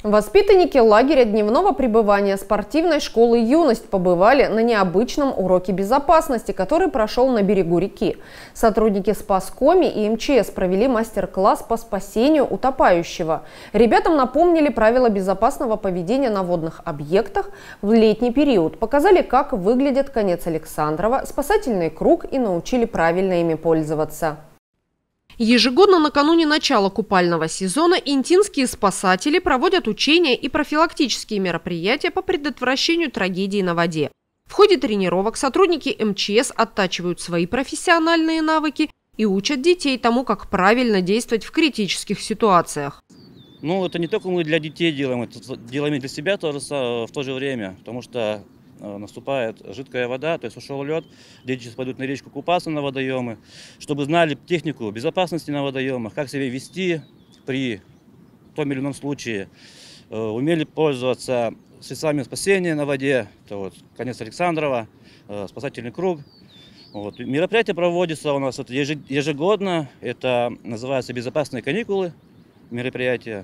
Воспитанники лагеря дневного пребывания спортивной школы «Юность» побывали на необычном уроке безопасности, который прошел на берегу реки. Сотрудники Спаскоми и МЧС провели мастер-класс по спасению утопающего. Ребятам напомнили правила безопасного поведения на водных объектах в летний период, показали, как выглядит конец Александрова, спасательный круг и научили правильно ими пользоваться. Ежегодно накануне начала купального сезона интинские спасатели проводят учения и профилактические мероприятия по предотвращению трагедий на воде. В ходе тренировок сотрудники МЧС оттачивают свои профессиональные навыки и учат детей тому, как правильно действовать в критических ситуациях. Ну, это не только мы для детей делаем, это делаем и для себя тоже в то же время, потому что наступает жидкая вода, то есть ушел лед, дети сейчас пойдут на речку купаться на водоемы, чтобы знали технику безопасности на водоемах, как себя вести при том или ином случае, умели пользоваться средствами спасения на воде, это вот конец Александрова, спасательный круг. Вот. Мероприятие проводится у нас ежегодно, это называется «Безопасные каникулы» мероприятия.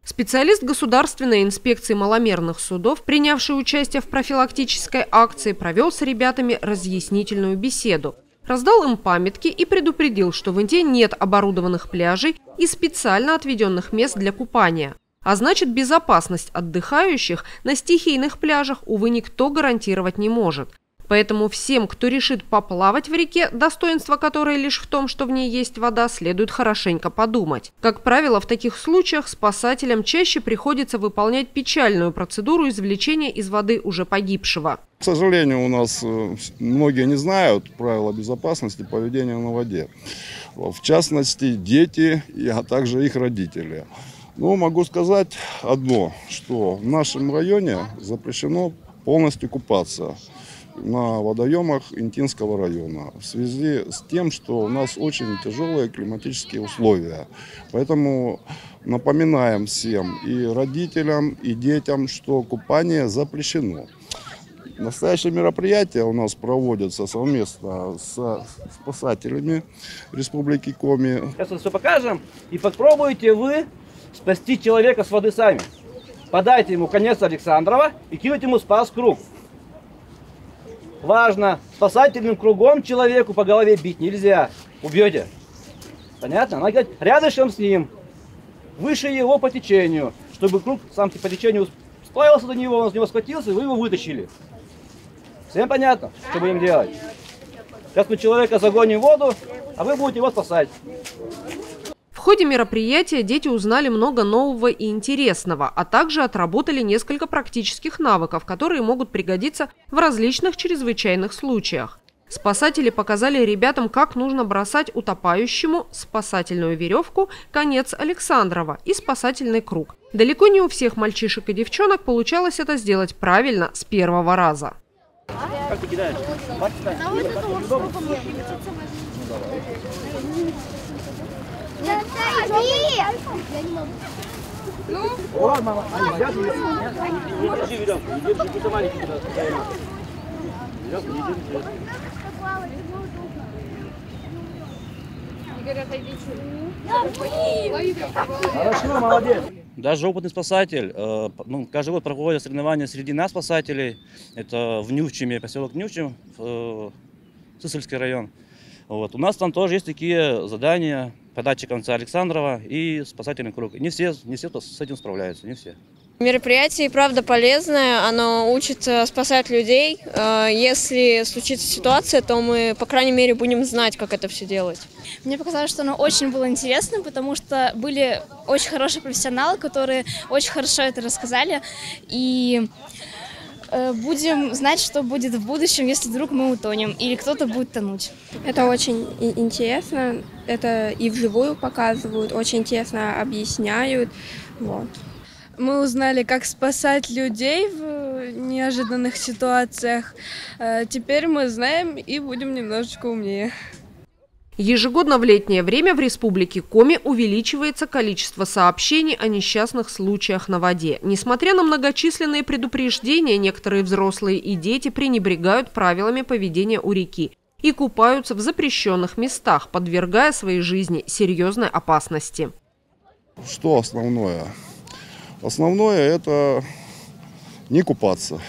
Специалист Государственной инспекции маломерных судов, принявший участие в профилактической акции, провел с ребятами разъяснительную беседу. Раздал им памятки и предупредил, что в Инде нет оборудованных пляжей и специально отведенных мест для купания. А значит, безопасность отдыхающих на стихийных пляжах, увы, никто гарантировать не может. Поэтому всем, кто решит поплавать в реке, достоинство которой лишь в том, что в ней есть вода, следует хорошенько подумать. Как правило, в таких случаях спасателям чаще приходится выполнять печальную процедуру извлечения из воды уже погибшего. К сожалению, у нас многие не знают правила безопасности поведения на воде. В частности, дети, а также их родители. Но могу сказать одно, что в нашем районе запрещено полностью купаться на водоемах Интинского района в связи с тем, что у нас очень тяжелые климатические условия. Поэтому напоминаем всем и родителям, и детям, что купание запрещено. Настоящее мероприятие у нас проводится совместно с спасателями Республики Коми. Сейчас все покажем, и попробуйте вы спасти человека с воды сами. Подайте ему конец Александрова и кинуть ему спас-круг. Важно, спасательным кругом человеку по голове бить нельзя. Убьете. Понятно? Надо говорить рядышком с ним, выше его по течению, чтобы круг сам по течению сплавился до него, он с него схватился, и вы его вытащили. Всем понятно, что будем делать? Сейчас мы человека загоним в воду, а вы будете его спасать. В ходе мероприятия дети узнали много нового и интересного, а также отработали несколько практических навыков, которые могут пригодиться в различных чрезвычайных случаях. Спасатели показали ребятам, как нужно бросать утопающему спасательную веревку, конец Александрова и спасательный круг. Далеко не у всех мальчишек и девчонок получалось это сделать правильно с первого раза. Как ты кидаешь? О, мама, держи веревку, держи, какой-то маленький туда. Веревку не держи. Хорошо, молодец. Даже опытный спасатель, каждый год проводят соревнования среди нас, спасателей. Это в Нювчиме, поселок Нювчим, Сысольский район. Вот. У нас там тоже есть такие задания, подача конца Александрова и спасательный круг. Не все с этим справляются, не все. Мероприятие, правда, полезное, оно учит спасать людей. Если случится ситуация, то мы, по крайней мере, будем знать, как это все делать. Мне показалось, что оно очень было интересно, потому что были очень хорошие профессионалы, которые очень хорошо это рассказали. И будем знать, что будет в будущем, если вдруг мы утонем или кто-то будет тонуть. Это очень интересно, это и вживую показывают, очень интересно объясняют. Вот. Мы узнали, как спасать людей в неожиданных ситуациях. Теперь мы знаем и будем немножечко умнее. Ежегодно в летнее время в Республике Коми увеличивается количество сообщений о несчастных случаях на воде. Несмотря на многочисленные предупреждения, некоторые взрослые и дети пренебрегают правилами поведения у реки и купаются в запрещенных местах, подвергая своей жизни серьезной опасности. Что основное? Основное – это не купаться.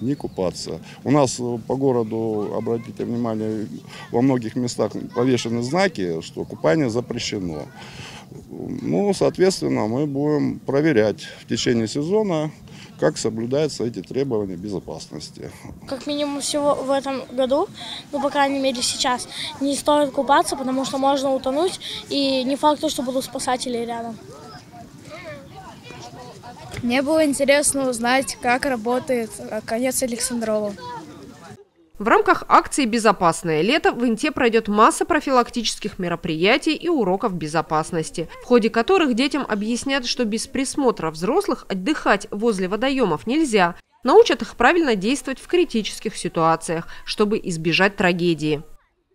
Не купаться. У нас по городу, обратите внимание, во многих местах повешены знаки, что купание запрещено. Ну, соответственно, мы будем проверять в течение сезона, как соблюдаются эти требования безопасности. Как минимум всего в этом году, ну, по крайней мере сейчас, не стоит купаться, потому что можно утонуть, и не факт, что будут спасатели рядом. Мне было интересно узнать, как работает конец Александрова. В рамках акции «Безопасное лето» в Инте пройдет масса профилактических мероприятий и уроков безопасности, в ходе которых детям объяснят, что без присмотра взрослых отдыхать возле водоемов нельзя. Научат их правильно действовать в критических ситуациях, чтобы избежать трагедии.